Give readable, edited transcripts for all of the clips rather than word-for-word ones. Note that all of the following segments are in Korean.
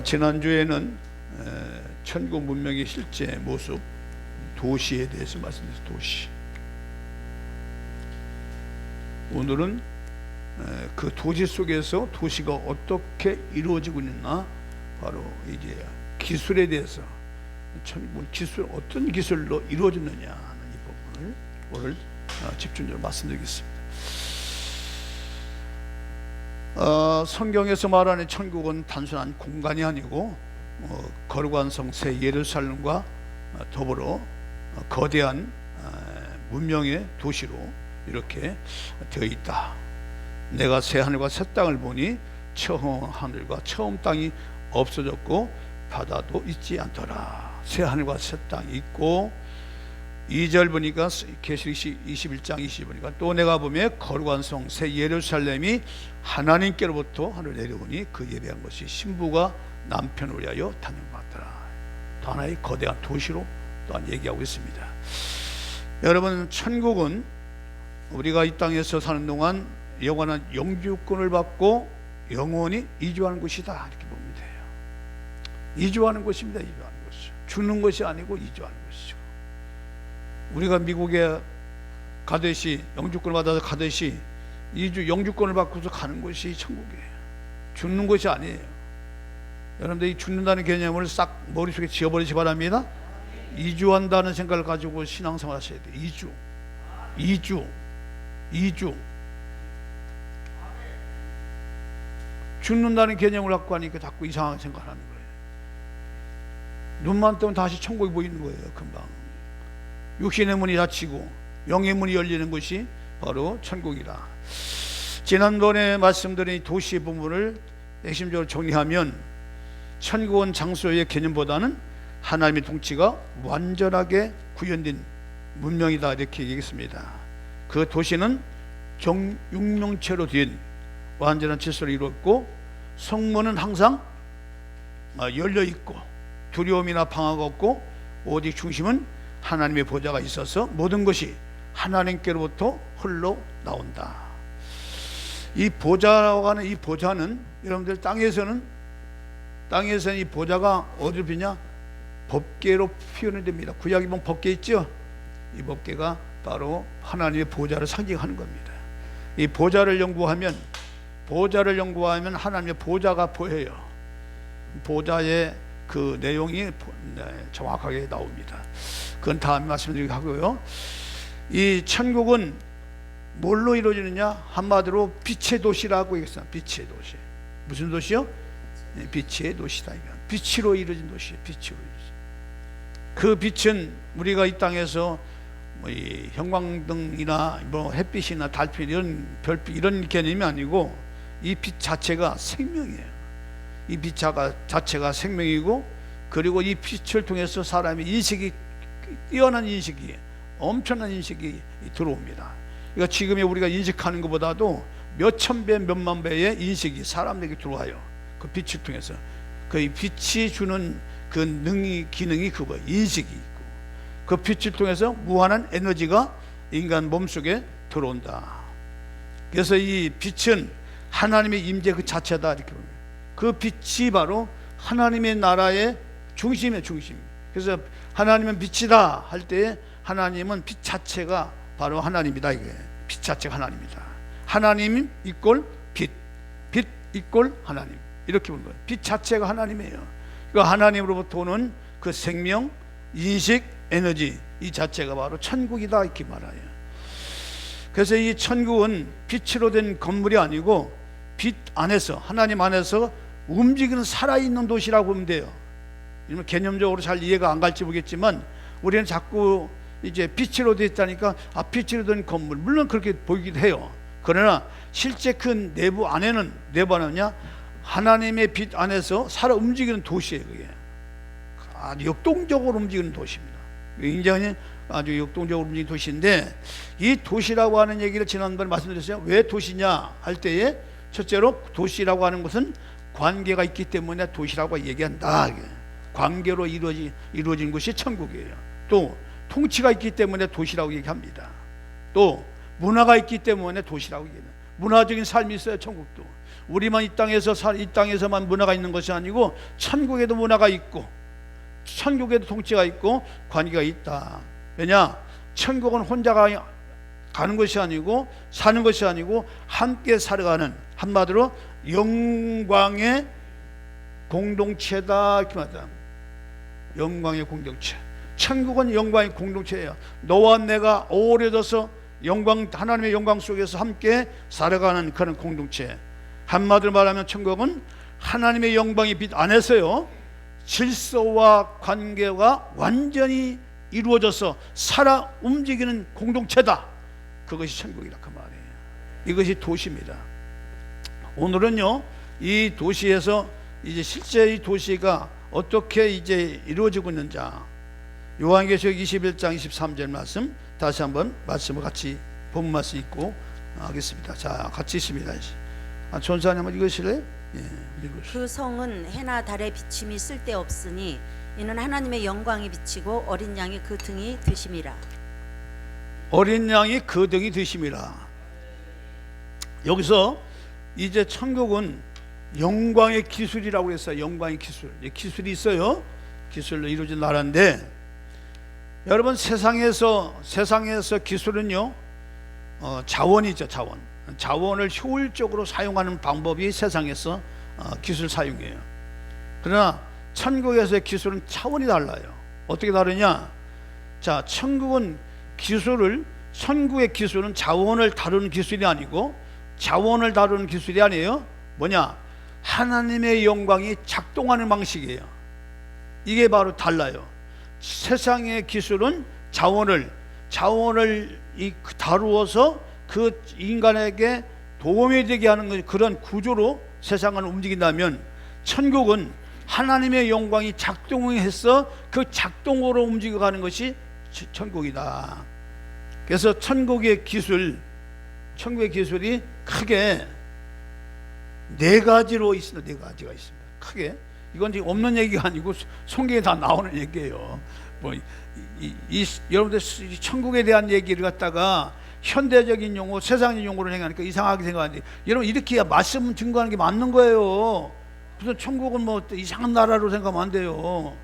지난주에는 천국 문명의 실제 모습, 도시에 대해서 말씀드렸습니다. 도시. 오늘은 그 도시 속에서 도시가 어떻게 이루어지고 있나, 바로 이제 기술에 대해서, 천국 기술, 어떤 기술로 이루어졌느냐 하는 이 부분을 오늘 집중적으로 말씀드리겠습니다. 성경에서 말하는 천국은 단순한 공간이 아니고 거룩한 성 새 예루살렘과 더불어 거대한 문명의 도시로 이렇게 되어 있다. 내가 새 하늘과 새 땅을 보니 처음 하늘과 처음 땅이 없어졌고 바다도 있지 않더라. 새 하늘과 새 땅이 있고, 2절 보니까 계시록 21장 20 보니까 또 내가 보며 거룩한 성 새 예루살렘이 하나님께로부터 하늘 내려오니 그 예배한 것이 신부가 남편을 위하여 타는 것 같더라. 또 하나의 거대한 도시로 또한 얘기하고 있습니다. 여러분, 천국은 우리가 이 땅에서 사는 동안 영원한 영주권을 받고 영원히 이주하는 곳이다, 이렇게 보면 돼요. 이주하는 곳입니다. 이주하는 곳이죠. 죽는 것이 아니고 이주하는 것이죠. 우리가 미국에 가듯이, 영주권을 받아서 가듯이 영주권을 받고서 가는 곳이 천국이에요. 죽는 것이 아니에요. 여러분들이 죽는다는 개념을 싹 머릿속에 지워버리시 바랍니다. 이주한다는 생각을 가지고 신앙생활 하셔야 돼요. 이주. 죽는다는 개념을 갖고 하니까 자꾸 이상하게 생각하는 거예요. 눈만 뜨면 다시 천국이 보이는 거예요. 금방 육신의 문이 닫히고 영의 문이 열리는 것이 바로 천국이다. 지난번에 말씀드린 도시의 부분을 핵심적으로 정리하면, 천국은 장소의 개념보다는 하나님의 통치가 완전하게 구현된 문명이다, 이렇게 얘기했습니다. 그 도시는 육명체로 된 완전한 질서를 이루었고, 성문은 항상 열려있고 두려움이나 방해가 없고, 오직 중심은 하나님의 보좌가 있어서 모든 것이 하나님께로부터 흘러나온다. 이 보좌라고 하는 이 보좌는, 여러분들 땅에서는 이 보좌가 어디로 피냐? 법궤로 표현이 됩니다. 구약에 보면 법궤 있죠? 이 법궤가 바로 하나님의 보좌를 상징하는 겁니다. 이 보좌를 연구하면 하나님의 보좌가 보여요. 보좌의 그 내용이 정확하게 나옵니다. 그건 다음에 말씀드리고 하고요. 이 천국은 뭘로 이루어지느냐? 한마디로 빛의 도시라고 얘기했어요. 빛의 도시. 무슨 도시요? 빛의 도시다. 빛으로 이루어진 도시예요. 빛으로 이루어진. 그 빛은 우리가 이 땅에서 이 형광등이나 햇빛이나 달빛, 이런 별빛, 이런 개념이 아니고, 이 빛 자체가 생명이에요. 이 빛 자체가 생명이고, 그리고 이 빛을 통해서 사람의 인식이, 뛰어난 인식이, 엄청난 인식이 들어옵니다. 그러니까 지금의 우리가 인식하는 것보다도 몇천 배, 몇만 배의 인식이 사람에게 들어와요. 그 빛을 통해서. 그 빛이 주는 그 기능이 그거예요. 인식이 있고, 그 빛을 통해서 무한한 에너지가 인간 몸속에 들어온다. 그래서 이 빛은 하나님의 임재 그 자체다, 이렇게 봅니다. 그 빛이 바로 하나님의 나라의 중심이에요. 중심. 그래서 하나님은 빛이다 할 때에 하나님은 빛 자체가 바로 하나님이다, 이게. 빛 자체가 하나님이다. 하나님 이꼴 빛, 빛 이꼴 하나님, 이렇게 보는 거예요. 빛 자체가 하나님이에요. 그러니까 하나님으로부터 오는 그 생명, 인식, 에너지, 이 자체가 바로 천국이다, 이렇게 말해요. 그래서 이 천국은 빛으로 된 건물이 아니고, 빛 안에서, 하나님 안에서 움직이는 살아있는 도시라고 보면 돼요. 개념적으로 잘 이해가 안 갈지 모르겠지만, 우리는 자꾸 이제 빛으로 되어 있다니까, 빛으로 된 건물, 물론 그렇게 보이기도 해요. 그러나 실제 그 내부 안에는 하나님의 빛 안에서 살아 움직이는 도시예요. 그게 아주 역동적으로 움직이는 도시입니다. 굉장히 아주 역동적으로 움직이는 도시인데, 이 도시라고 하는 얘기를 지난번에 말씀드렸어요. 왜 도시냐 할 때에, 첫째로 도시라고 하는 것은 관계가 있기 때문에 도시라고 얘기한다. 관계로 이루어진 것이 천국이에요. 또 통치가 있기 때문에 도시라고 얘기합니다. 또 문화가 있기 때문에 도시라고 얘기해요. 문화적인 삶이 있어요. 천국도 우리만 이 땅에서만 문화가 있는 것이 아니고 천국에도 문화가 있고 천국에도 통치가 있고 관계가 있다. 왜냐? 천국은 혼자 가는 것이 아니고 사는 것이 아니고 함께 살아가는, 한마디로 영광의 공동체다 이렇게 말합니다. 영광의 공동체. 천국은 영광의 공동체예요. 너와 내가 어우러져서 하나님의 영광 속에서 함께 살아가는 그런 공동체. 한마디로 말하면 천국은 하나님의 영광의 빛 안에서요, 질서와 관계가 완전히 이루어져서 살아 움직이는 공동체다. 그것이 천국이라 그 말이에요. 이것이 도시입니다. 오늘은요, 이 도시에서 이제 실제 이 도시가 어떻게 이제 이루어지고 있는지, 요한계시록 21장 23절 말씀 다시 한번 말씀을 같이 본문 말씀 읽고 하겠습니다. 자, 같이 있습니다. 전사님 한번 읽으실래요? 예, 그 성은 해나 달의 비침이 쓸데없으니 이는 하나님의 영광이 비치고 어린 양이 그 등이 되심이라. 어린 양이 그 등이 되심이라. 여기서 이제 천국은 영광의 기술이라고 했어요. 영광의 기술. 기술이 있어요. 기술로 이루어진 나라인데, 여러분 세상에서 기술은요, 자원이죠. 자원을 효율적으로 사용하는 방법이 세상에서 기술 사용이에요. 그러나 천국에서의 기술은 차원이 달라요. 어떻게 다르냐? 자, 천국의 기술은 자원을 다루는 기술이 아니고, 자원을 다루는 기술이 아니에요. 뭐냐? 하나님의 영광이 작동하는 방식이에요. 이게 바로 달라요. 세상의 기술은 자원을 다루어서 그 인간에게 도움이 되게 하는 그런 구조로 세상을 움직인다면, 천국은 하나님의 영광이 작동해서 그 작동으로 움직여가는 것이 천국이다. 그래서 천국의 기술이 크게 네 가지로 있습니다. 네 가지가 있습니다. 크게. 이건 지금 없는 얘기가 아니고 성경에 다 나오는 얘기예요. 여러분들 천국에 대한 얘기를 갖다가 현대적인 용어, 세상의 용어로 생각하니까 이상하게 생각하는데, 여러분 이렇게 말씀 증거하는 게 맞는 거예요. 무슨 천국은 뭐 이상한 나라로 생각하면 안 돼요.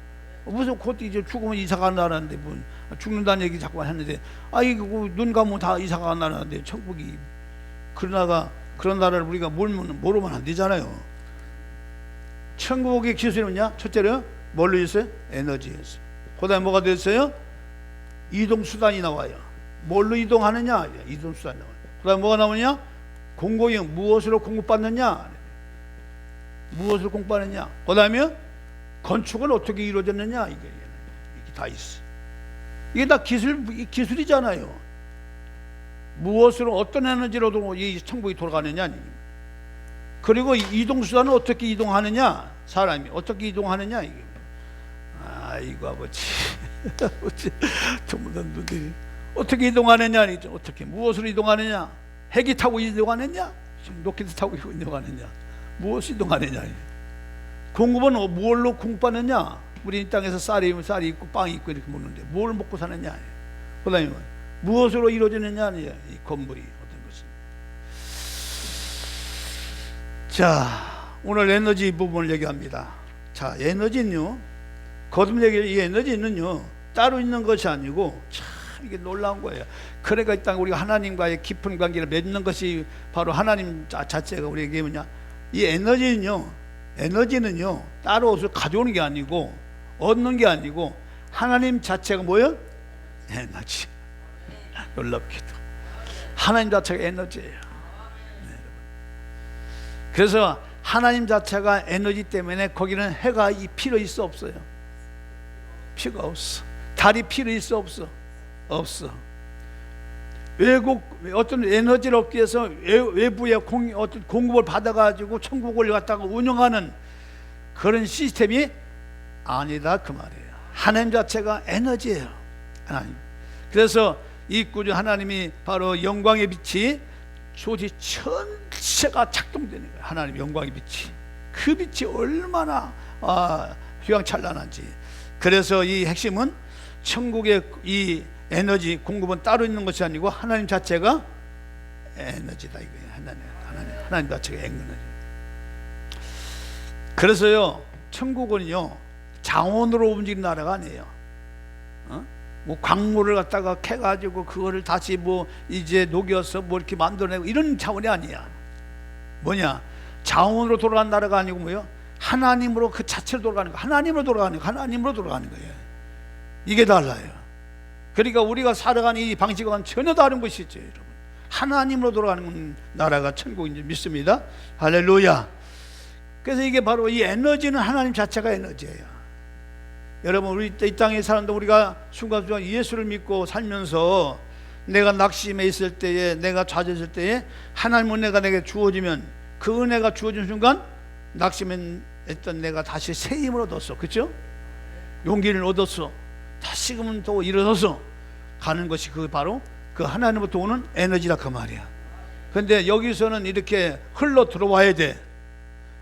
무슨 곧 이제 죽으면 이상한 나라인데, 뭐 죽는다는 얘기 자꾸 했는데, 이거 눈 감으면 다 이상한 나라인데 천국이. 그런 나라를 우리가 모르면 안 되잖아요. 천국의 기술이 뭐냐? 첫째로 뭘로 있어요? 에너지였어요. 그 다음에 뭐가 됐어요? 이동수단이 나와요. 뭘로 이동하느냐? 이동수단이 나와요. 그 다음에 뭐가 나오느냐? 공공형, 무엇으로 공급받느냐? 무엇을 공급받느냐? 그 다음에 건축은 어떻게 이루어졌느냐? 이게 다 있어. 이게 다 기술이잖아요. 무엇으로, 어떤 에너지로도 이 천국이 돌아가느냐. 그리고 이동수단은 어떻게 이동하느냐? 사람이 어떻게 이동하느냐? 이게. 아이고 아버지, 전부 다 눈들이 어떻게 이동하느냐? 어떻게, 무엇으로 이동하느냐? 헬기 타고 이동하느냐? 로켓 타고 이동하느냐? 무엇을 이동하느냐? 공급은 뭘로 공급받느냐? 우리 이 땅에서 쌀이 있고 빵이 있고 이렇게 먹는데 뭘 먹고 사느냐? 그다음에 무엇으로 이루어지느냐? 이 건물이 어떤 것이. 자, 오늘 에너지 부분을 얘기합니다. 자, 에너지는요, 거듭 얘기해, 이 에너지는요 따로 있는 것이 아니고 참 이게 놀라운 거예요. 그러니까 이 땅 우리가 하나님과의 깊은 관계를 맺는 것이 바로 하나님 자체가 우리에게 뭐냐? 이 에너지는요 따로 옷을 가져오는 게 아니고 얻는 게 아니고 하나님 자체가 뭐예요? 에너지. 놀랍게도 하나님 자체가 에너지예요. 네, 그래서 하나님 자체가 에너지 때문에 거기는 해가 필요 있어 없어요? 필요가 없어. 달이 필요 있어 없어? 없어. 어떤 에너지를 얻기 위해서 외부의 어떤 공급을 받아가지고 천국을 갖다가 운영하는 그런 시스템이 아니다 그 말이에요. 하나님 자체가 에너지예요. 하나님. 그래서 이 구주 하나님이 바로 영광의 빛이 조지 전체가 작동되는 거예요. 하나님 영광의 빛이, 그 빛이 얼마나 휘황찬란한지. 그래서 이 핵심은 천국의 이 에너지 공급은 따로 있는 것이 아니고 하나님 자체가 에너지다 이거예요. 하나님 자체가 에너지. 그래서요, 천국은요 자원으로 움직이는 나라가 아니에요. 뭐 광물을 갖다가 캐가지고 그거를 다시 뭐 이제 녹여서 뭐 이렇게 만들어내고 이런 차원이 아니야. 뭐냐, 자원으로 돌아가는 나라가 아니고 뭐요, 하나님으로 그 자체로 돌아가는 거, 하나님으로 돌아가는 거, 하나님으로 돌아가는 거예요. 이게 달라요. 그러니까 우리가 살아가는 이 방식과는 전혀 다른 것이죠, 여러분. 하나님으로 돌아가는 나라가 천국인지 믿습니다. 할렐루야. 그래서 이게 바로 이 에너지는 하나님 자체가 에너지예요. 여러분, 우리 이 땅에 사는데 우리가 순간순간 예수를 믿고 살면서 내가 낙심해 있을 때에, 내가 좌절했을 때에 하나님 은혜가 내게 주어지면 그 은혜가 주어진 순간 낙심했던 내가 다시 새 힘을 얻었어. 그렇죠? 용기를 얻었어. 다시금은 또 일어서서 가는 것이 그 바로 그 하나님으로부터 오는 에너지라 그 말이야. 그런데 여기서는 이렇게 흘러 들어와야 돼.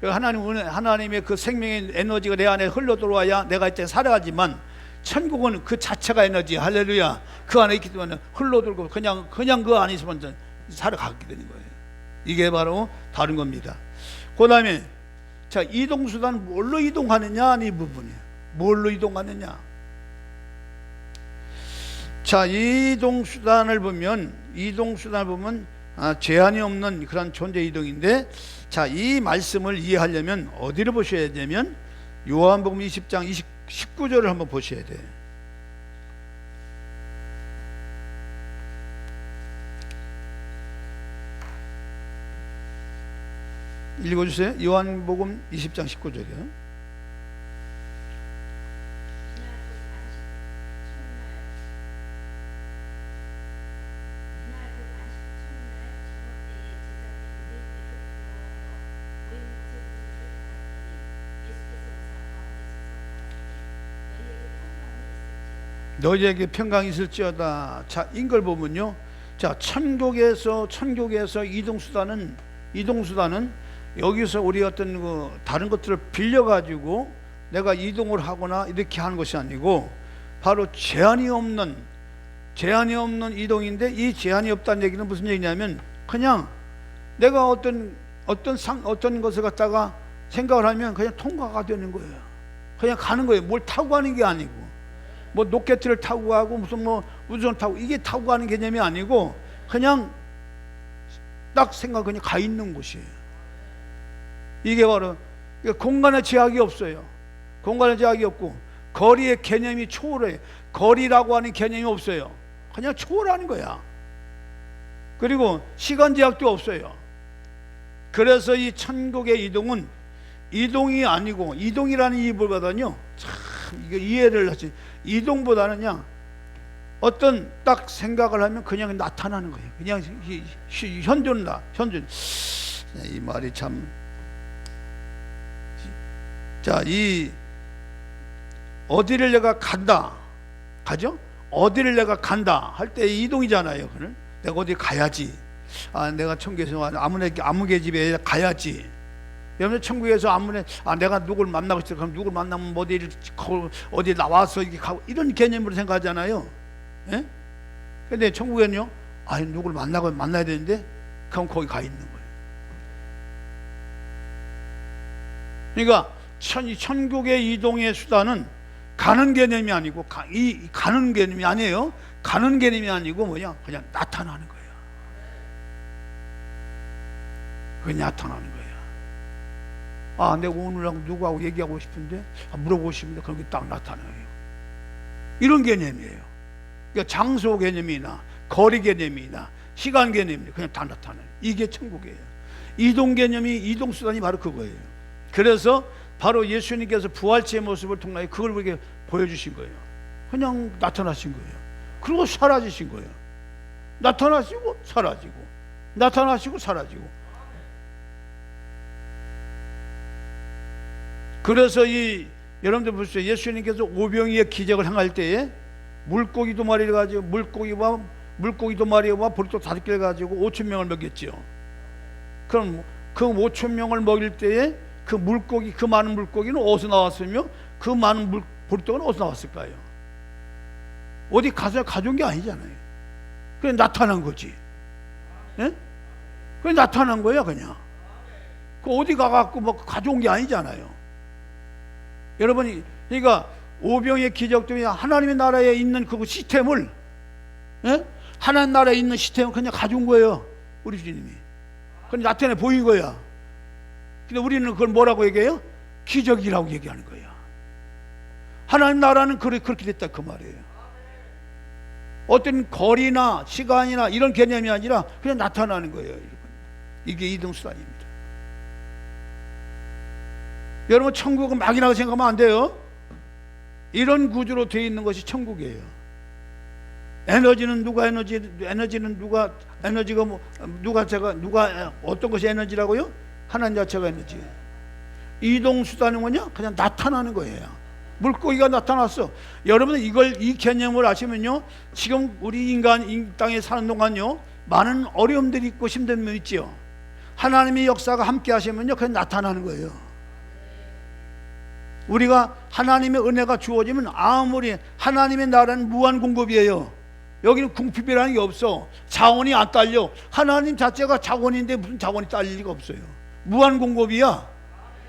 하나님의 그 생명의 에너지가 내 안에 흘러 들어와야 내가 이때 살아가지만, 천국은 그 자체가 에너지. 할렐루야. 그 안에 있기 때문에 흘러 들고 그냥 그 안에 있으면 살아가게 되는 거예요. 이게 바로 다른 겁니다. 그 다음에 자, 이동수단 뭘로 이동하느냐, 이 부분이에요. 뭘로 이동하느냐. 자, 이동수단을 보면 제한이 없는 그런 존재 이동인데, 자, 이 말씀을 이해하려면 어디를 보셔야 되면 요한복음 20장 19절을 한번 보셔야 돼요. 읽어주세요. 요한복음 20장 19절이요. 너희에게 평강이 있을지어다. 자, 이걸 보면요, 자, 천국에서 이동수단은 여기서 우리 어떤 그 다른 것들을 빌려 가지고 내가 이동을 하거나 이렇게 하는 것이 아니고 바로 제한이 없는 이동인데, 이 제한이 없다는 얘기는 무슨 얘기냐면 그냥 내가 어떤 것을 갖다가 생각을 하면 그냥 통과가 되는 거예요. 그냥 가는 거예요. 뭘 타고 가는 게 아니고, 뭐 로켓을 타고 가고 무슨 뭐 우주선 타고, 이게 타고 가는 개념이 아니고 그냥 딱 생각, 그냥 가 있는 곳이에요. 이게 바로 공간의 제약이 없어요. 공간의 제약이 없고 거리의 개념이 초월해요. 거리라고 하는 개념이 없어요. 그냥 초월하는 거야. 그리고 시간 제약도 없어요. 그래서 이 천국의 이동은 이동이 아니고, 이동이라는 이유보다는요, 참 이게 이해를 하지, 이동보다는요 어떤 딱 생각을 하면 그냥 나타나는 거예요. 그냥 현존. 이 말이 참. 자, 이 어디를 내가 가죠? 어디를 내가 간다 할 때 이동이잖아요. 그는 내가 어디 가야지. 내가 천국에서 아무개 집에 가야지. 여러분, 천국에서 내가 누굴 만나고 싶어. 그럼 누굴 만나면 어디 나와서 이렇게 가고, 이런 개념으로 생각하잖아요. 예? 근데 천국에는요, 누굴 만나야 되는데 그럼 거기 가 있는 거예요. 그러니까 천국의 이동의 수단은 가는 개념이 아니고, 가는 개념이 아니에요. 가는 개념이 아니고 뭐냐, 그냥 나타나는 거예요. 그냥 나타나는 거예요. 내가 오늘하고 누구하고 얘기하고 싶은데 물어보고 싶은데 그런 게 딱 나타나요. 이런 개념이에요. 그러니까 장소 개념이나 거리 개념이나 시간 개념이 그냥 다 나타나요. 이게 천국이에요. 이동 개념이, 이동 수단이 바로 그거예요. 그래서 바로 예수님께서 부활체의 모습을 통해 그걸 우리에게 보여주신 거예요. 그냥 나타나신 거예요. 그리고 사라지신 거예요. 나타나시고 사라지고, 나타나시고 사라지고. 그래서 여러분들 보세요. 예수님께서 오병이의 기적을 행할 때에 물고기 2마리를 가지고, 물고기 2마리와 보리떡 5개를 가지고 5,000명을 먹였죠. 그럼 그 5,000명을 먹일 때에 그 많은 물고기는 어디서 나왔으며 그 많은 보리떡은 어디서 나왔을까요? 어디 가서 가져온 게 아니잖아요. 그냥 나타난 거지. 예? 그냥 나타난 거야, 그냥. 그 어디 가갖고 뭐 가져온 게 아니잖아요. 여러분이 그러니까 오병의 기적도 하나님의 나라에 있는 그 시스템을, 예? 하나님 나라에 있는 시스템을 그냥 가져온 거예요. 우리 주님이. 그건 나타내 보인 거야. 근데 우리는 그걸 뭐라고 얘기해요? 기적이라고 얘기하는 거야. 하나님 나라는 그렇게 됐다 그 말이에요. 어떤 거리나 시간이나 이런 개념이 아니라 그냥 나타나는 거예요. 이게 이동수단입니다. 여러분, 천국은 막이라고 생각하면 안 돼요. 이런 구조로 되어 있는 것이 천국이에요. 에너지는 에너지가 누가 어떤 것이 에너지라고요? 하나님 자체가 에너지예요. 이동수단은 뭐냐? 그냥 나타나는 거예요. 물고기가 나타났어. 여러분은 이 개념을 아시면요, 지금 우리 이 땅에 사는 동안요, 많은 어려움들이 있고 힘든 면 있지요. 하나님의 역사가 함께 하시면요, 그냥 나타나는 거예요. 우리가 하나님의 은혜가 주어지면, 아무리 하나님의 나라는 무한 공급이에요. 여기는 궁핍이라는 게 없어. 자원이 안 딸려. 하나님 자체가 자원인데 무슨 자원이 딸릴 리가 없어요. 무한 공급이야.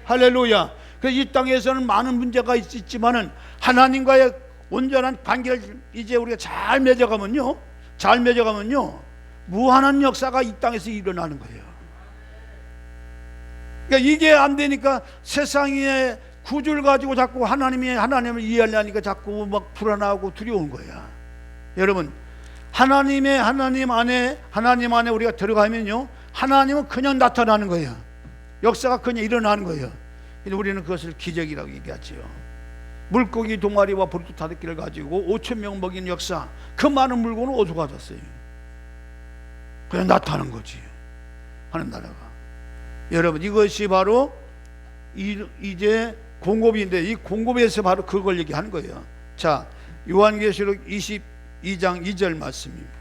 할렐루야. 그래서 이 땅에서는 많은 문제가 있지만은 하나님과의 온전한 관계를 이제 우리가 잘 맺어가면요, 무한한 역사가 이 땅에서 일어나는 거예요. 그러니까 이게 안 되니까 세상의 구주를 가지고 자꾸 하나님을 이해하려니까 자꾸 막 불안하고 두려운 거야. 여러분, 하나님 안에 우리가 들어가면요, 하나님은 그냥 나타나는 거예요. 역사가 그냥 일어나는 거예요. 근데 우리는 그것을 기적이라고 얘기하지요. 물고기 동아리와 보리떡 5개를 가지고 5,000명 먹인 역사, 그 많은 물건을 어디서 가졌어요? 그냥 나타나는 거지, 하는 나라가. 여러분, 이것이 바로 이제 공급인데, 이 공급에서 바로 그걸 얘기하는 거예요. 자, 요한계시록 22장 2절 말씀입니다.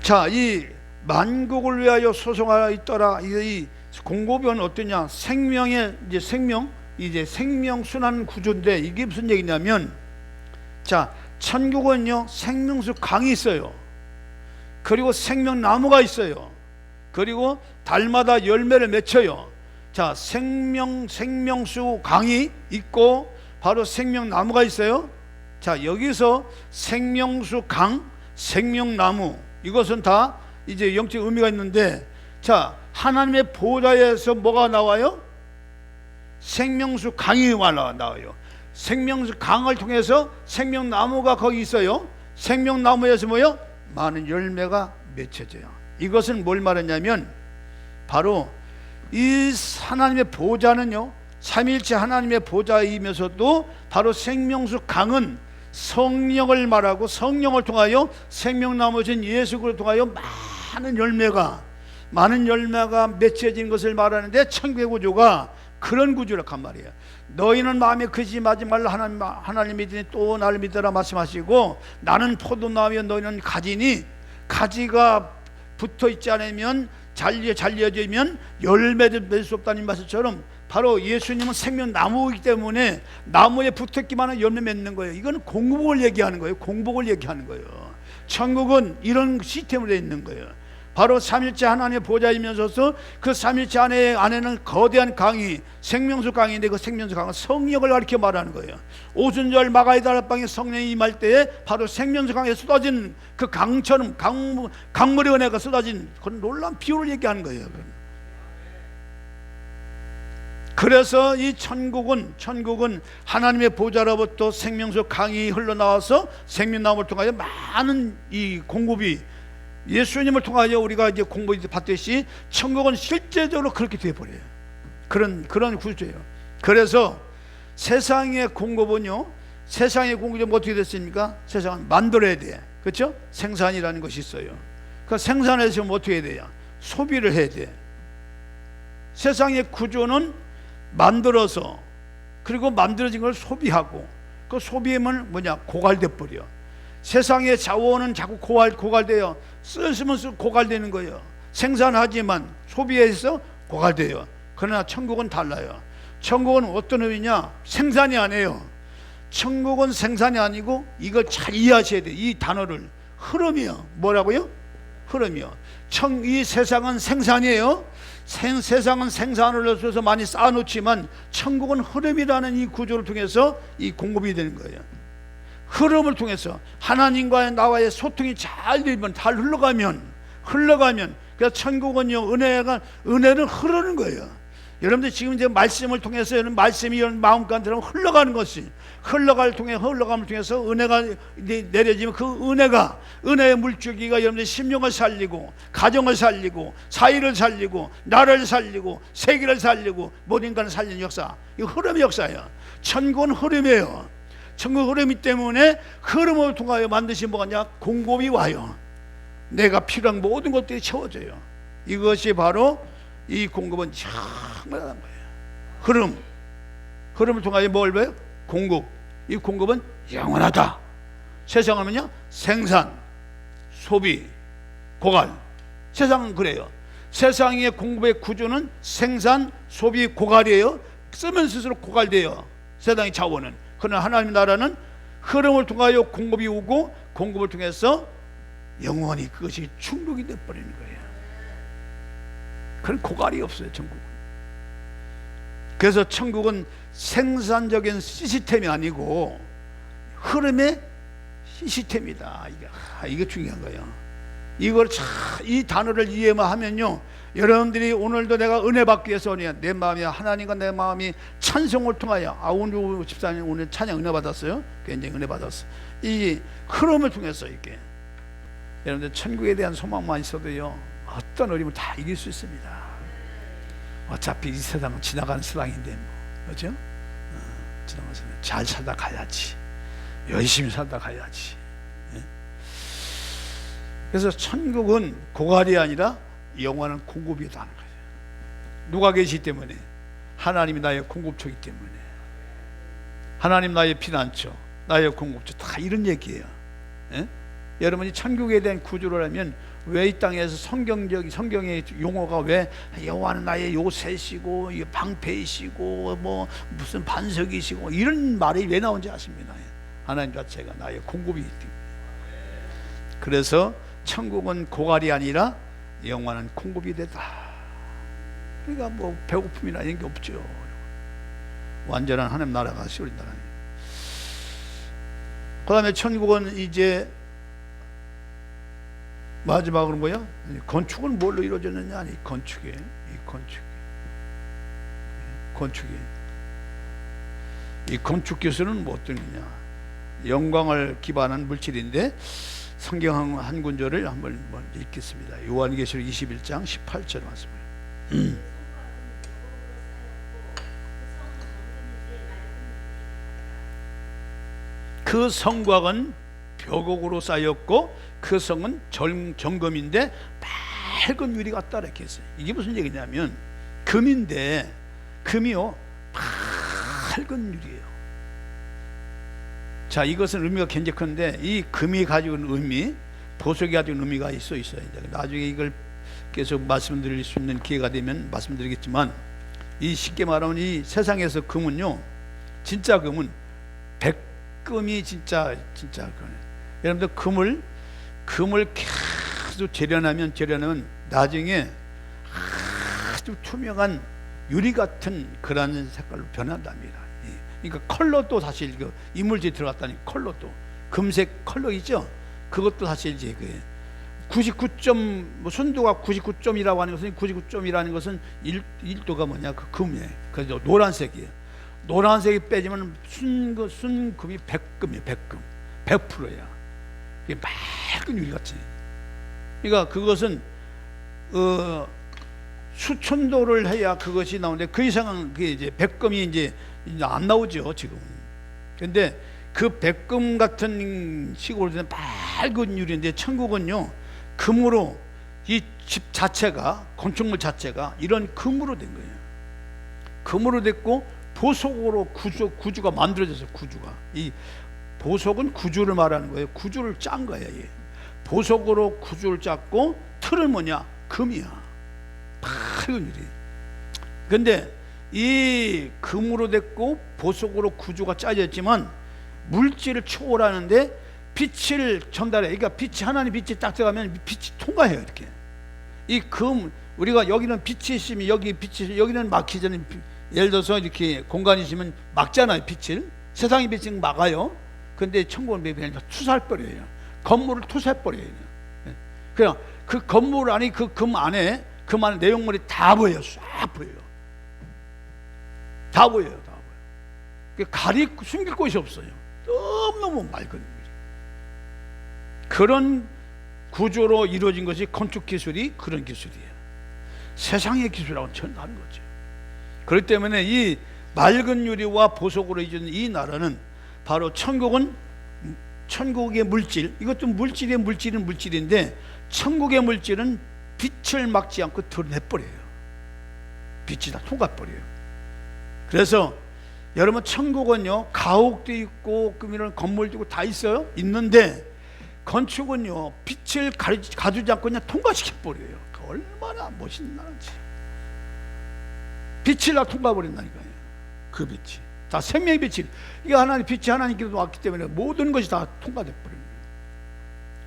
자, 이 만국을 위하여 소송하여 있더라. 이 공급은 어떠냐? 생명의 생명 순환 구조인데, 이게 무슨 얘기냐면, 자, 천국은요, 생명수 강이 있어요. 그리고 생명나무가 있어요. 그리고 달마다 열매를 맺혀요. 자, 생명수 강이 있고 바로 생명나무가 있어요. 자, 여기서 생명수 강, 생명나무, 이것은 다 이제 영적 의미가 있는데, 자, 하나님의 보좌에서 뭐가 나와요? 생명수 강이 나와요. 생명수 강을 통해서 생명나무가 거기 있어요. 생명나무에서 뭐요? 많은 열매가 맺혀져요. 이것은 뭘 말하냐면, 바로 이 하나님의 보좌는요, 삼위일체 하나님의 보좌이면서도 바로 생명수 강은 성령을 말하고, 성령을 통하여 생명나무신 예수 그리스도를 통하여 많은 열매가 맺혀진 것을 말하는데, 천국의 구조가 그런 구조라고 한 말이에요. 너희는 마음에 거짓말하지 말라. 하나님 믿으니 또 나를 믿으라 말씀하시고, 나는 포도나무여 너희는 가지니, 가지가 붙어 있지 않으면, 잘려지면 열매를 맺을 수 없다는 말씀처럼, 바로 예수님은 생명나무이기 때문에 나무에 붙었기만 하면 열매 맺는 거예요. 이건 공복을 얘기하는 거예요. 공복을 얘기하는 거예요. 천국은 이런 시스템으로 되어 있는 거예요. 바로 삼일째 하나님의 보좌이면서 그 삼일째 안에는 거대한 강이, 생명수 강인데, 그 생명수 강은 성령을 가리켜 말하는 거예요. 오순절 마가의 다락방에 성령이 임할 때에 바로 생명수 강에 쏟아진 그 강처럼, 강물의 은혜가 쏟아진 그런 놀라운 비유를 얘기하는 거예요. 그래서 이 천국은 하나님의 보좌로부터 생명수 강이 흘러나와서 생명나무를 통하여 많은 이 공급이, 예수님을 통하여 우리가 이제 공급이 받듯이 천국은 실제적으로 그렇게 되어버려요. 그런 구조예요. 그래서 세상의 공급은요, 세상의 공급이 어떻게 됐습니까? 세상은 만들어야 돼. 그렇죠? 생산이라는 것이 있어요. 그 생산해서 어떻게 해야 돼요? 소비를 해야 돼. 세상의 구조는 만들어서, 그리고 만들어진 걸 소비하고, 그 소비하면 뭐냐? 고갈돼 버려. 세상의 자원은 자꾸 고갈돼요. 쓰면 고갈되는 거예요. 생산하지만 소비해서 고갈돼요. 그러나 천국은 달라요. 천국은 어떤 의미냐? 생산이 아니에요. 천국은 생산이 아니고 이걸 잘 이해하셔야 돼요. 이 단어를. 흐름이요. 뭐라고요? 흐름이요. 이 세상은 생산이에요. 세상은 생산을 해서 많이 쌓아놓지만 천국은 흐름이라는 이 구조를 통해서 이 공급이 되는 거예요. 흐름을 통해서 하나님과의 나와의 소통이 잘 되면, 잘 흘러가면 그래서 천국은요, 은혜는 흐르는 거예요. 여러분들 지금 이제 말씀을 통해서 이런 말씀이 이런 마음가운데로 흘러가는 것이 흘러감을 통해서 은혜가 내려지면 그 은혜의 물줄기가 여러분들 심령을 살리고 가정을 살리고 사회를 살리고 나라를 살리고 세계를 살리고 모든 인간을 살리는 역사. 이거 흐름의 역사예요. 천국은 흐름이에요. 천국 흐름이 때문에 흐름을 통하여 만드신 뭐가 냐? 공급이 와요. 내가 필요한 모든 것들이 채워져요. 이것이 바로 이 공급은 정말한 거예요. 흐름을 통하여 뭘 봐요? 공급. 이 공급은 영원하다. 세상은 뭐냐? 생산, 소비, 고갈. 세상은 그래요. 세상의 공급의 구조는 생산, 소비, 고갈이에요. 쓰면 쓸수록 고갈돼요. 세상의 자원은. 그러나 하나님의 나라는 흐름을 통하여 공급이 오고 공급을 통해서 영원히 그것이 충족이 되어버리는 거예요. 그런 고갈이 없어요. 천국은. 그래서 천국은 생산적인 시스템이 아니고 흐름의 시스템이다. 이게 중요한 거예요. 이 단어를 이해만 하면요, 여러분들이 오늘도 내가 은혜 받기 위해서 내 마음이 하나님과 내 마음이 찬송을 통하여 오늘 집사님 오늘 찬양 은혜 받았어요. 굉장히 은혜 받았어. 이 흐름을 통해서 이렇게 여러분들 천국에 대한 소망만 있어도요, 어떤 어려움을 다 이길 수 있습니다. 어차피 이 세상은 지나가는 세상인데 뭐, 그렇죠? 지나가는 세상 잘 살다 가야지, 열심히 살다 가야지. 예? 그래서 천국은 고갈이 아니라 영원한 공급이다 하는 거예요. 누가 계시기 때문에? 하나님이 나의 공급처이기 때문에. 하나님 나의 피난처, 나의 공급처, 다 이런 얘기예요. 예? 여러분이 천국에 대한 구조를 하면 왜 이 땅에서 성경의 용어가 왜 여호와는 나의 요새시고 방패이시고 뭐 무슨 반석이시고 이런 말이 왜 나온지 아십니다. 하나님 자체가 나의 공급이기 때문에. 그래서 천국은 고갈이 아니라 영원한 공급이 되다. 그러니까 뭐 배고픔이나 이런 게 없죠. 완전한 하나님 나라가 시원하다. 그 다음에 천국은 이제 마지막으로 뭐야? 건축은 뭘로 이루어졌느냐? 건축이 이 건축 기술은 뭐 어떤 거냐? 영광을 기반한 물질인데 성경 한 군절을 한번 읽겠습니다. 요한계시록 21장 18절 말씀을. 그 성곽은 벽옥으로 쌓였고 그 성은 정금인데 밝은 유리 같다 이렇게 했어요. 이게 무슨 얘기냐면 금인데 금이요 밝은 유리예요. 자, 이것은 의미가 굉장히 큰데 이 금이 가지고 있는 의미, 보석이 가지고 있는 의미가 있어요. 나중에 이걸 계속 말씀드릴 수 있는 기회가 되면 말씀드리겠지만, 이 쉽게 말하면 이 세상에서 금은요, 진짜 금은 백금이 진짜 여러분들 금을 계속 재련하면 나중에 아주 투명한 유리 같은 그런 색깔로 변한답니다. 그러니까 컬러도 사실 이물질이 들어갔다니 컬러도 금색 컬러 있죠. 그것도 사실 이제 99점 순도가 99점이라고 하는 것은 99점이라는 것은 1도가 뭐냐 그 금이에요. 그래서 노란색이에요. 노란색이 빼지면 순금이 100금이에요. 100%야. 이게 맑은 유리 같이. 그러니까 그것은 수천도를 해야 그것이 나오는데 그 이상은 그게 이제 100금이 이제 안 나오죠 지금은. 근데 그 100금 같은 식으로 된 밝은 유리인데 천국은요 금으로 이 집 자체가 건축물 자체가 이런 금으로 된 거예요. 금으로 됐고 보석으로 구주가 만들어져서 구주가 이 보석은 구주를 말하는 거예요. 구주를 짠 거예요. 얘. 보석으로 구주를 짰고 틀은 뭐냐 금이야. 밝은 유리. 근데 이 금으로 됐고 보석으로 구주가 짜졌지만 물질을 초월하는데 빛을 전달해. 그러니까 빛이, 하나님 빛이 딱 들어가면 빛이 통과해요. 이렇게 이 우리가 여기는 빛이 있으면 여기 빛이, 여기는 막히잖아요. 예를 들어서 이렇게 공간이 있으면 막잖아요. 빛을, 세상의 빛은 막아요. 근데 천국은 그냥 투사해버려요. 건물을 투사해버려요. 그냥 그 건물 안에, 그 금 안에 내용물이 다 보여요. 싹 보여요. 다 보여요. 다 보여요. 숨길 곳이 없어요. 너무너무 맑은 거죠. 그런 구조로 이루어진 것이 건축 기술이 그런 기술이에요. 세상의 기술하고는 전혀 다른 거죠. 그렇기 때문에 이 맑은 유리와 보석으로 이루어진 이 나라는 바로 천국의 물질, 이것도 물질인데 천국의 물질은 빛을 막지 않고 드러내버려요. 빛이 다 통과버려요. 그래서 여러분, 천국은요 가옥도 있고 이런 건물도 있고 다 있어요. 있는데 건축은요 빛을 가두지 않고 그냥 통과시켜버려요. 얼마나 멋있는 나라인지. 빛을 다 통과버린다니까요. 그 빛이 다 생명의 빛이, 이게 하나님 빛이 하나님께서 왔기 때문에 모든 것이 다 통과돼 버리는 거예요.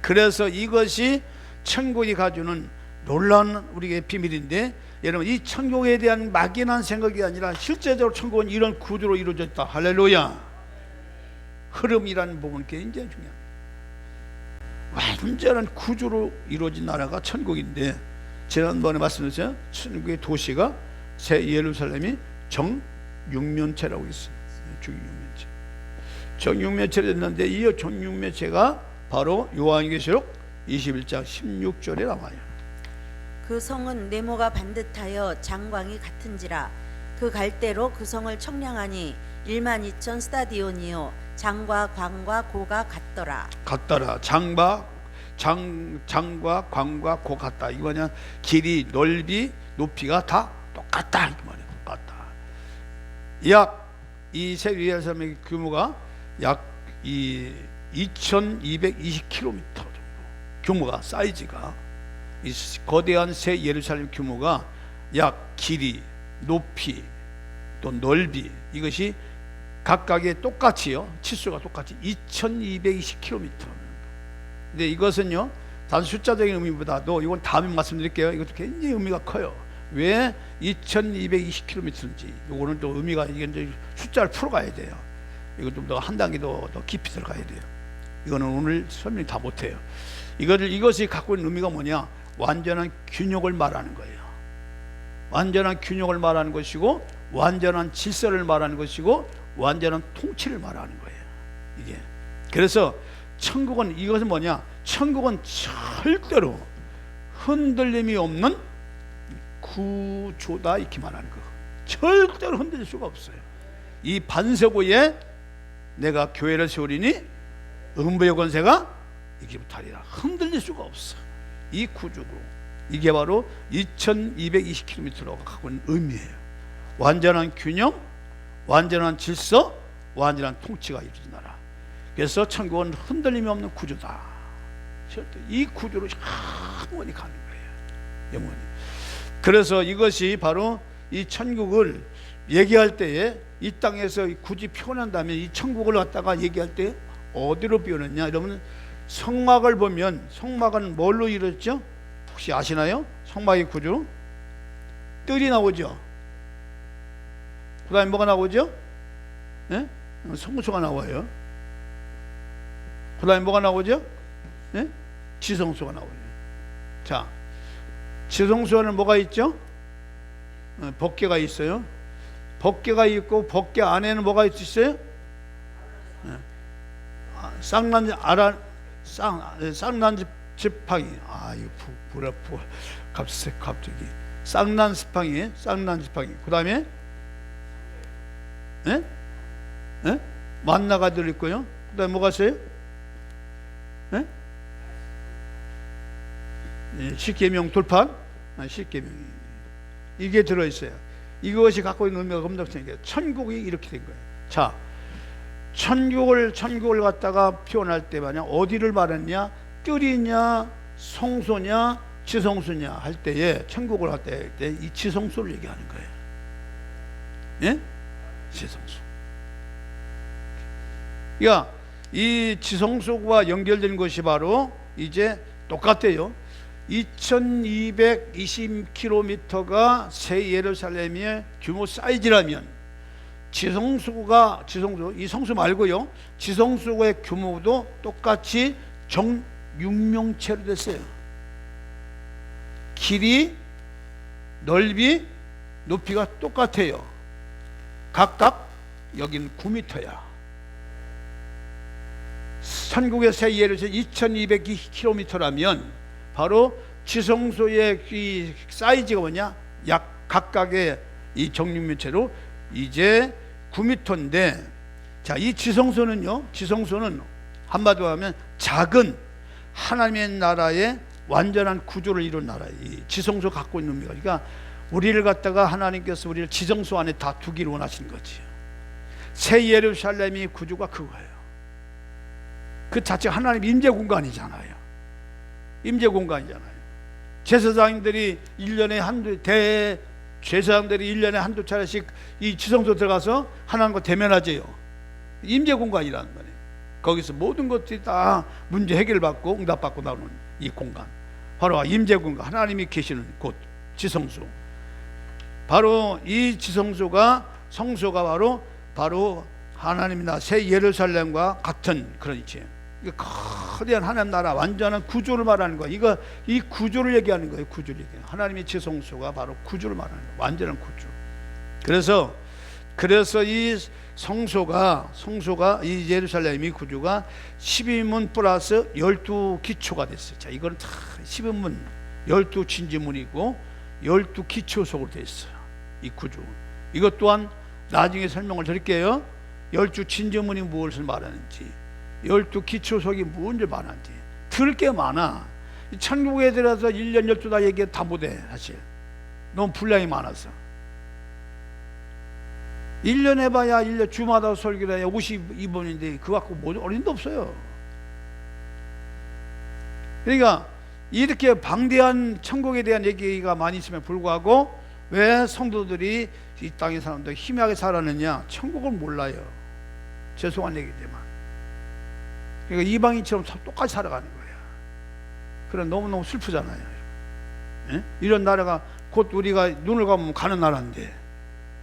그래서 이것이 천국이 가주는 놀라운 우리의 비밀인데, 여러분, 이 천국에 대한 막연한 생각이 아니라 실제적으로 천국은 이런 구조로 이루어졌다. 할렐루야. 흐름이라는 부분이 굉장히 중요합니다. 완전한 구조로 이루어진 나라가 천국인데, 지난번에 말씀드렸죠. 천국의 도시가 새 예루살렘이 정육면체라고 있습니다. 정육면체. 정육면체를 했는데 이 정육면체가 바로 요한계시록 21장 16절에 나와요. 그 성은 네모가 반듯하여 장광이 같은지라. 그 갈대로 그 성을 청량하니 12,000 스타디온이요 장과 광과 고가 같더라. 장과 광과 고 같다. 이거냐, 길이, 넓이, 높이가 다 똑같다. 이 말이야. 똑같다. 약 이 새 예루살렘의 규모가 약 2,220km 정도 규모가, 사이즈가, 이 거대한 새 예루살렘 규모가 약 길이, 높이, 또 넓이, 이것이 각각의 똑같이요, 치수가 똑같이 2,220km. 근데 이것은요 단 숫자적인 의미보다도, 이건 다음에 말씀드릴게요. 이것도 굉장히 의미가 커요. 왜 2,220km인지 이거는 또 의미가, 이게 이제 숫자를 풀어가야 돼요. 이거 좀 더 한 단계 더 깊이 들어가야 돼요. 이거는 오늘 설명 다 못해요. 이것이 갖고 있는 의미가 뭐냐? 완전한 균형을 말하는 거예요. 완전한 균형을 말하는 것이고, 완전한 질서를 말하는 것이고, 완전한 통치를 말하는 거예요. 이게. 그래서 천국은, 이것은 뭐냐? 천국은 절대로 흔들림이 없는 구조다, 이렇게 말하는 거. 절대로 흔들릴 수가 없어요. 이 반석위에 내가 교회를 세우리니 음부의 권세가 이기부터 하리라. 흔들릴 수가 없어. 이 구조로. 이게 바로 2,220km로 갖고 있는 의미예요. 완전한 균형, 완전한 질서, 완전한 통치가 이루어진 나라. 그래서 천국은 흔들림이 없는 구조다. 절대 이 구조로 영원히 가는 거예요. 영원히. 그래서 이것이 바로 이 천국을 얘기할 때에, 이 땅에서 굳이 표현한다면 이 천국을 갖다가 얘기할 때 어디로 표현했냐? 여러분, 성막을 보면, 성막은 뭘로 이루어졌죠? 혹시 아시나요? 성막의 구조? 뜰이 나오죠. 그 다음에 뭐가 나오죠? 네? 성소가 나와요. 그 다음에 뭐가 나오죠? 네? 지성소가 나오죠. 자, 지성소에는 뭐가 있죠? 법궤가 있어요. 법궤가 있고, 법궤 안에는 뭐가 있어요? 쌍난 지팡이. 이거 갑자기 쌍난 지팡이. 그 다음에 만나가 들어있고요. 그 다음에 뭐가 있어요? 십계명 돌판. 십계명이 이게 들어있어요. 이것이 갖고 있는 의미가 검증되니까 천국이 이렇게 된 거예요. 자, 천국을 갖다가 표현할 때 만약 어디를 말했냐, 뜰이냐, 성소냐, 지성소냐 할 때에, 천국을 할 때 이 지성소를 얘기하는 거예요. 예? 지성소. 그러니까 이 지성소가 연결된 것이 바로 이제 똑같아요. 2220km가 새 예루살렘의 규모 사이즈라면 지성소 이 성소 말고요, 지성소의 규모도 똑같이 정육명체로 됐어요. 길이, 넓이, 높이가 똑같아요. 각각 여긴 9m야. 천국의 새 예루살렘 2200km라면 바로 지성소의 이 사이즈가 뭐냐? 약 각각의 이 정육면체로 이제 9m인데, 자, 이 지성소는요, 지성소는 한마디로 하면 작은 하나님의 나라의 완전한 구조를 이룬 나라예요. 이 지성소 갖고 있는 의미가. 그러니까 우리를 갖다가 하나님께서 우리를 지성소 안에 다 두기를 원하시는 거지. 새 예루살렘이 구조가 그거예요. 그 자체가 하나님 임재 공간이잖아요. 임재 공간이잖아요. 제사장들이 1년에 제사장들이 1년에 한두 차례씩 이 지성소 들어가서 하나님과 대면하재요. 임재 공간이라는 거예요. 거기서 모든 것들이 다 문제 해결받고 응답받고 나오는 이 공간, 바로 임재 공간, 하나님이 계시는 곳, 지성소. 바로 이 지성소가, 성소가 바로 하나님의 나라 새 예루살렘과 같은 그런 위치예요. 거대한 하나님 나라 완전한 구조를 말하는 거예요. 이 구조를 얘기하는 거예요. 구조를 얘기해요. 하나님의 지성소가 바로 구조를 말하는 거예요. 완전한 구조. 그래서 이 성소가 이 예루살렘의 구조가 12문 플러스 12기초가 됐어요. 자, 이거는 다 12문, 12진지문이고 12기초석으로 되어 있어요. 이 구조. 이것 또한 나중에 설명을 드릴게요. 12진지문이 무엇을 말하는지, 12기초석이 무엇을 말하는지. 들을 게 많아. 천국에 들어서 1년 12달 얘기 다 못해. 사실 너무 분량이 많아서 1년 해봐야 1년 주마다 설교를 해야 52번인데 그거 갖고 뭐 어린도 없어요. 그러니까 이렇게 방대한 천국에 대한 얘기가 많이 있음에 불구하고 왜 성도들이 이 땅의 사람들 희미하게 살았느냐? 천국을 몰라요. 죄송한 얘기지만. 그러니까 이방인처럼 똑같이 살아가는 거야. 그래 너무너무 슬프잖아요. 예? 이런 나라가 곧 우리가 눈을 감으면 가는 나라인데,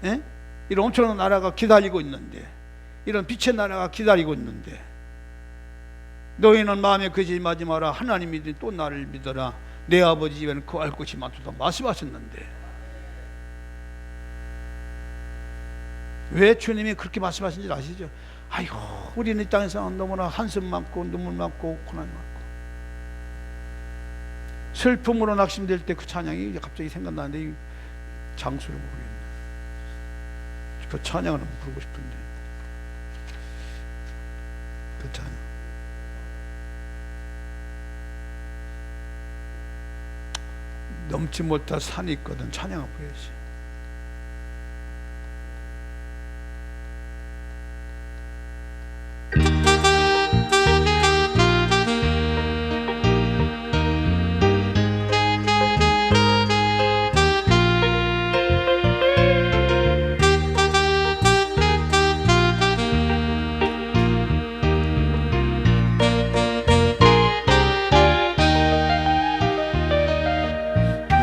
예? 이런 엄청난 나라가 기다리고 있는데, 이런 빛의 나라가 기다리고 있는데, 너희는 마음에 거짓말하지 마라. 하나님 믿으니 또 나를 믿어라. 내 아버지 집에는 그 알 곳이 많도다 말씀하셨는데, 왜 주님이 그렇게 말씀하신지 아시죠? 아이고, 우리는 이 땅에서 너무나 한숨 많고 눈물 많고 고난 많고 슬픔으로 낙심될 때 그 찬양이 갑자기 생각나는데 이 장수를 모르겠네. 그 찬양을 한번 부르고 싶은데, 그 찬양 넘지 못할 산이 있거든. 찬양을 부르야지.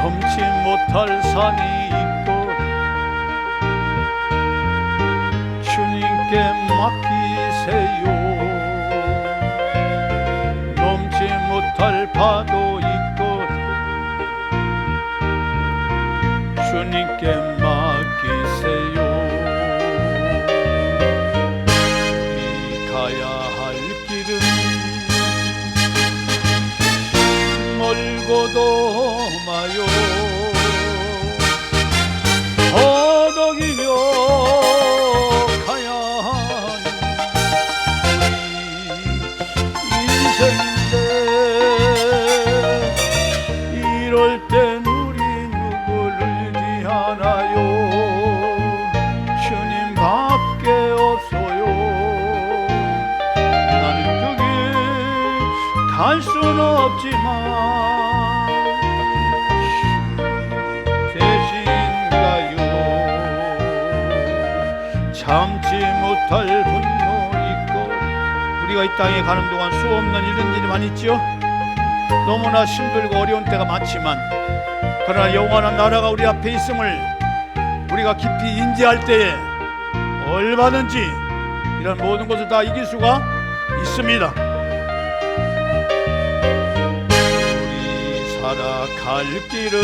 넘지 못할 산이 있고 주님께 맡기세요. 넘지 못할 바도 있고 주님께 맡기세요. 가야 할 길은 멀고도 마요. 허덕이며 가야 하는 인생인데, 이럴 땐 우리 누구를 의지하나요? 주님밖에 없어요. 나는 그 길 갈 순 없지만 참지 못할 분노 있고 우리가 이 땅에 가는 동안 수없는 이런 일이 많이 있죠. 너무나 힘들고 어려운 때가 많지만 그러나 영원한 나라가 우리 앞에 있음을 우리가 깊이 인지할 때에 얼마든지 이런 모든 것을 다 이길 수가 있습니다. 우리 살아갈 길은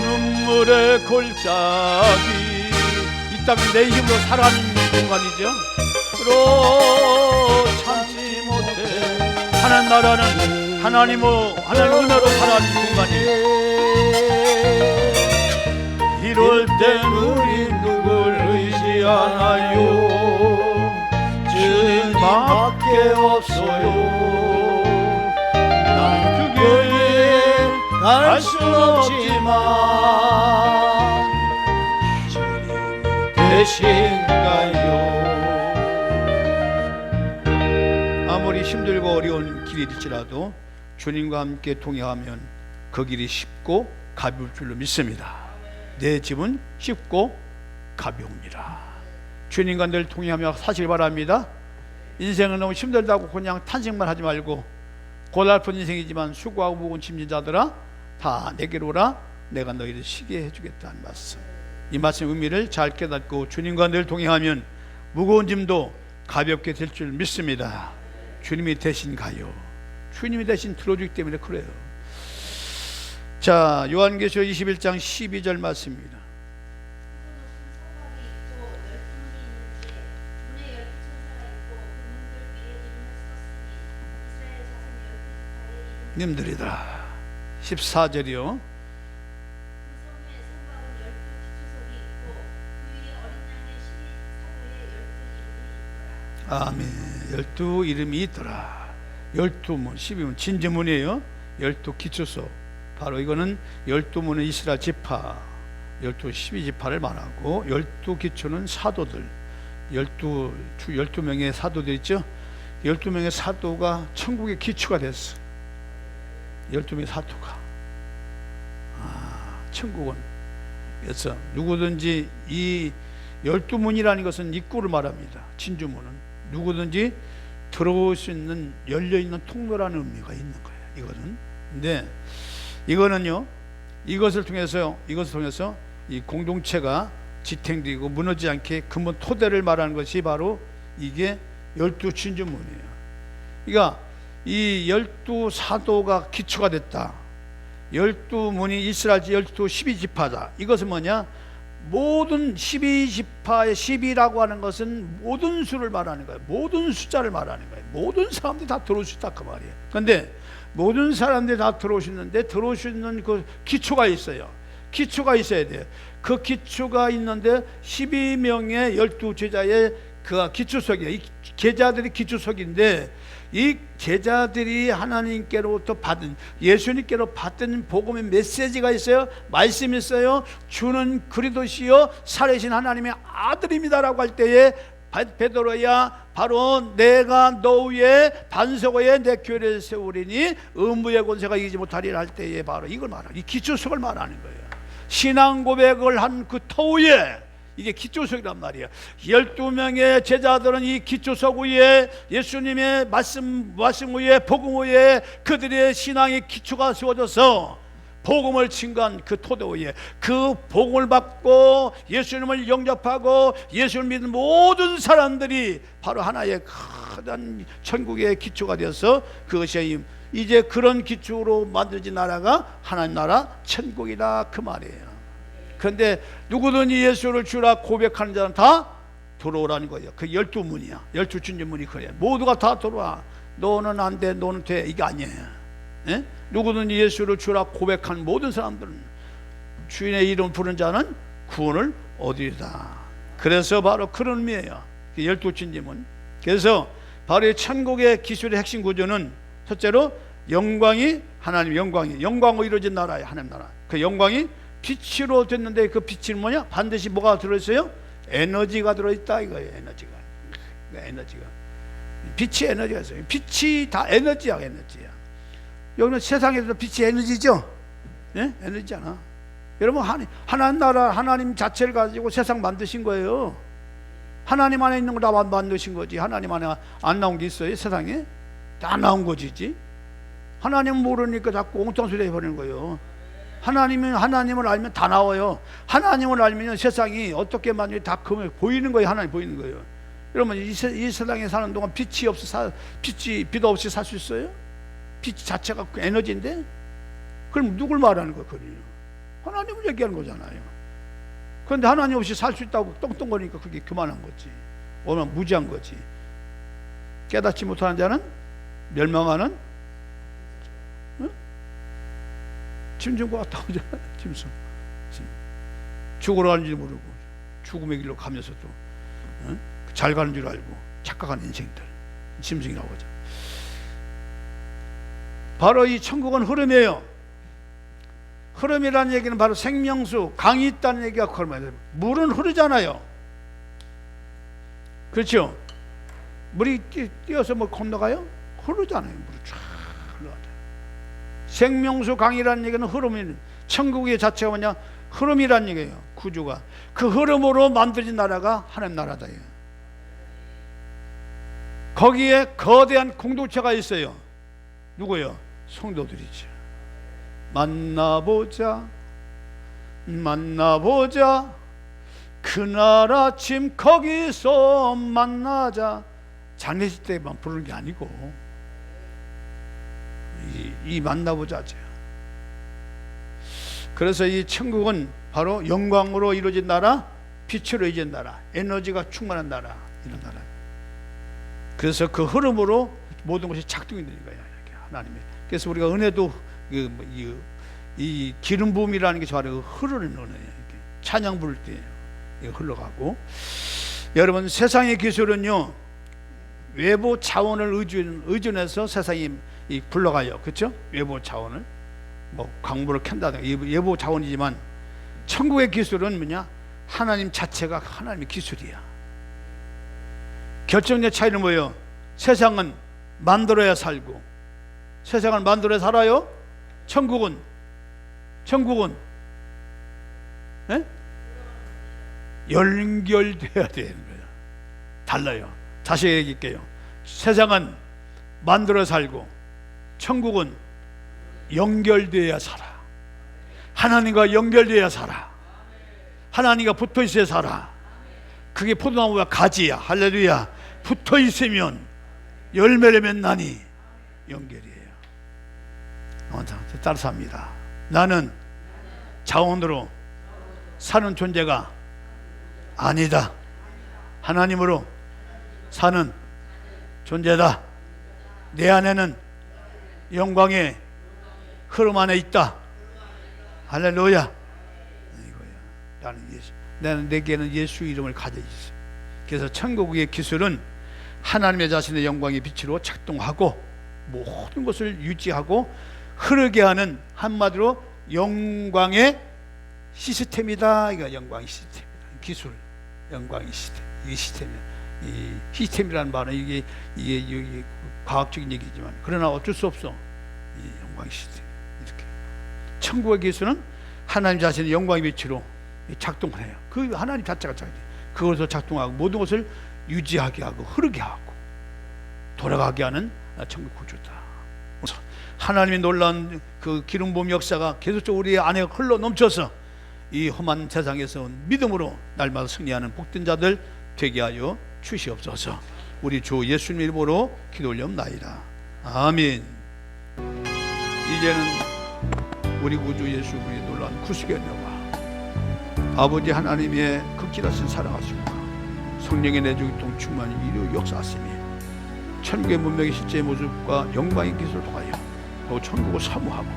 눈물의 골짜기, 이 땅은 내 힘으로 살아가는 공간이죠. 그러 참지 못해 하나님 나라는 하나님 은혜로 살아가는 공간이에요. 이럴 땐 우리 누굴 의지하나요? 주님밖에 없어요. 난 그 길에 갈 순 없지만 주님 되신가요? 아무리 힘들고 어려운 길일지라도 주님과 함께 동행하면 그 길이 쉽고 가벼울 줄로 믿습니다. 내 집은 쉽고 가벼웁니다. 주님과 늘 동행하며 사시길 바랍니다. 인생은 너무 힘들다고 그냥 탄식만 하지 말고 고달픈 인생이지만 수고하고 무거운 짐진 자들아 다 내게로 오라, 내가 너희를 쉬게 해주겠다는 말씀. 이 말씀 의미를 잘 깨닫고 주님과 늘 동행하면 무거운 짐도 가볍게 될 줄 믿습니다. 주님이 대신 가요. 주님이 대신 들어주기 때문에 그래요. 자, 요한계시록 21장 12절 말씀입니다. 님들이다. 14절이요. 아멘. 12 이름이 있더라. 12문, 12문 진주문이에요. 12 기초소. 바로 이거는 12문은 이스라엘 지파, 12지파를 말하고 12 기초는 사도들, 12명의 사도들 있죠. 12명의 사도가 천국의 기초가 됐어. 12명의 사도가 천국은. 그래서 누구든지 이 12문이라는 것은 입구를 말합니다. 진주문은 누구든지 들어올 수 있는 열려있는 통로라는 의미가 있는 거예요. 이거는. 근데 이거는요, 이것을 통해서 이 공동체가 지탱되고 무너지지 않게 근본 토대를 말하는 것이 바로 이게 12 진주문이에요. 그러니까 이 12 사도가 기초가 됐다. 12문이 이스라엘 12지파다. 이것은 뭐냐? 모든 12지파의 12라고 하는 것은 모든 수를 말하는 거예요. 모든 숫자를 말하는 거예요. 모든 사람들이 다 들어올 수 있다 그 말이에요. 그런데 모든 사람들이 다 들어올 수 있는데 들어올 수 있는 그 기초가 있어요. 기초가 있어야 돼요. 그 기초가 있는데 12명의 12제자의 그 기초석이에요. 이 제자들이 기초석인데 이 제자들이 하나님께로부터 받은, 예수님께로 받은 복음의 메시지가 있어요. 말씀이 있어요. 주는 그리스도시요 살아계신 하나님의 아들입니다라고 할 때에 베드로야, 바로 내가 너 위에 반석 위에 내 교회를 세우리니 음부의 권세가 이기지 못하리라 할 때에 바로 이걸 말하는, 이 기초석을 말하는 거예요. 신앙 고백을 한 그 터위에 이게 기초석이란 말이에요. 12명의 제자들은 이 기초석 위에 예수님의 말씀 위에 복음 위에 그들의 신앙의 기초가 세워져서 복음을 증거한 그 토대 위에 그 복음을 받고 예수님을 영접하고 예수를 믿는 모든 사람들이 바로 하나의 큰 천국의 기초가 되어서 그것이 이제 그런 기초로 만들어진 나라가 하나님 나라 천국이다 그 말이에요. 그런데 누구든지 예수를 주라 고백하는 자는 다 들어오라는 거예요. 그 12문이야. 12진주문이 그래요. 모두가 다 들어와. 너는 안 돼, 너는 돼. 이게 아니에요. 예? 누구든지 예수를 주라 고백한 모든 사람들은, 주인의 이름 부른 자는 구원을 얻으리다. 그래서 바로 그런 의미예요. 12진주문. 그래서 바로 이 천국의 기술의 핵심 구조는 첫째로 영광이 하나님 영광으로 이루어진 나라예요. 하나님 나라. 그 영광이 빛으로 됐는데 그 빛이 뭐냐? 반드시 뭐가 들어있어요? 에너지가 들어있다 이거예요. 에너지가 빛이 에너지가 있어요. 빛이 다 에너지야. 여기는 세상에서 빛이 에너지죠? 예? 에너지잖아. 여러분 하나님 나라 하나님 자체를 가지고 세상 만드신 거예요. 하나님 안에 있는 거 다 만드신 거지. 하나님 안에 안 나온 게 있어요? 세상에 다 나온 거지. 하나님 모르니까 자꾸 엉뚱한 소리 해버리는 거예요. 하나님을 알면 다 나와요. 하나님을 알면 세상이 어떻게 만든지 다 보이는 거예요. 하나님 보이는 거예요. 여러분 이 세상에 사는 동안 빛이 없이 살 수 있어요? 빛 자체가 에너지인데 그럼 누굴 말하는 거예요? 하나님을 얘기하는 거잖아요. 그런데 하나님 없이 살 수 있다고 똥똥거리니까 그게 그만한 거지. 얼마나 무지한 거지. 깨닫지 못하는 자는 멸망하는 짐승과 같다고 하잖아요. 짐승. 죽으러 가는 줄 모르고 죽음의 길로 가면서도 잘 가는 줄 알고 착각하는 인생들, 짐승이라고 하죠. 바로 이 천국은 흐름이에요. 흐름이라는 얘기는 바로 생명수, 강이 있다는 얘기가 그런 말이에요. 물은 흐르잖아요. 그렇죠? 물이 뛰어서 뭐 건너가요? 흐르잖아요. 물이 쫙 흘러가죠. 생명수 강이라는 얘기는 흐름이, 천국의 자체가 뭐냐? 흐름이라는 얘기예요. 구조가 그 흐름으로 만들어진 나라가 하나님 나라다. 거기에 거대한 공동체가 있어요. 누구요? 성도들이죠. 만나보자 그날 아침 거기서 만나자. 장례식 때만 부르는 게 아니고 이 만나보자죠. 그래서 이 천국은 바로 영광으로 이루어진 나라, 빛으로 이루어진 나라, 에너지가 충만한 나라, 이런 나라. 그래서 그 흐름으로 모든 것이 작동이 되는 거예요. 하나님의. 그래서 우리가 은혜도 이 기름 부음이라는 게 바로 흐르는 은혜예요. 찬양 부를 때 흘러가고. 여러분 세상의 기술은요 외부 차원을 의존해서 세상이 굴러가요. 그렇죠? 외부 차원을 뭐 광물을 캔다든가 외부 차원이지만 천국의 기술은 뭐냐? 하나님 자체가 하나님의 기술이야. 결정적 차이는 뭐예요? 세상은 만들어야 살고 세상을 만들어야 살아요. 천국은 네? 연결돼야 되는 거예요. 달라요. 다시 얘기할게요. 세상은 만들어 살고 천국은 연결돼야 살아. 하나님과 연결돼야 살아. 하나님과 붙어 있어야 살아. 그게 포도나무가 가지야. 할렐루야. 붙어 있으면 열매를 맺나니 연결이에요. 따라서 합니다. 나는 자원으로 사는 존재가 아니다. 하나님으로 사는 존재다. 내 안에는 영광의 흐름 안에 있다. 할렐루야. 나는 내게는 예수 이름을 가져 있어. 그래서 천국의 기술은 하나님의 자신의 영광의 빛으로 작동하고 모든 것을 유지하고 흐르게 하는 한마디로 영광의 시스템이다. 이거 영광의 시스템이다. 기술, 영광의 시스템. 이게 시스템이야. 이 시스템이라는 말은 이게 과학적인 얘기지만 그러나 어쩔 수 없어. 이 영광의 시스템 이렇게. 천국의 기술은 하나님 자신의 영광의 빛으로 작동을 해요. 그 하나님 자체가 그것을 작동하고 모든 것을 유지하게 하고 흐르게 하고 돌아가게 하는 천국 구조다. 하나님의 놀라운 그 기름 부음 역사가 계속적으로 우리 안에 흘러 넘쳐서 이 험한 세상에서 믿음으로 날마다 승리하는 복된 자들 되게 하여 주시옵소서. 우리 주 예수님 이름으로 기도 올려옵나이다. 아멘. 이제는 우리 구주 예수 그리스도의 놀라운 구속의 은혜와 아버지 하나님의 극진하신 사랑하심과 성령의 내주기통 충만히 이루 역사하시며 천국의 문명의 실제의 모습과 영광의 기술을 통하여 또 천국을 사모하고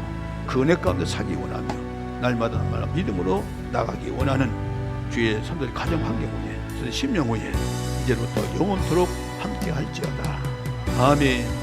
그 은혜 가운데 살기 원하며 날마다 믿음으로 나가기 원하는 주의 성도의 가정 환경 후에 심령 후에 이제부터 영원토록 함께 할지어다. 아멘.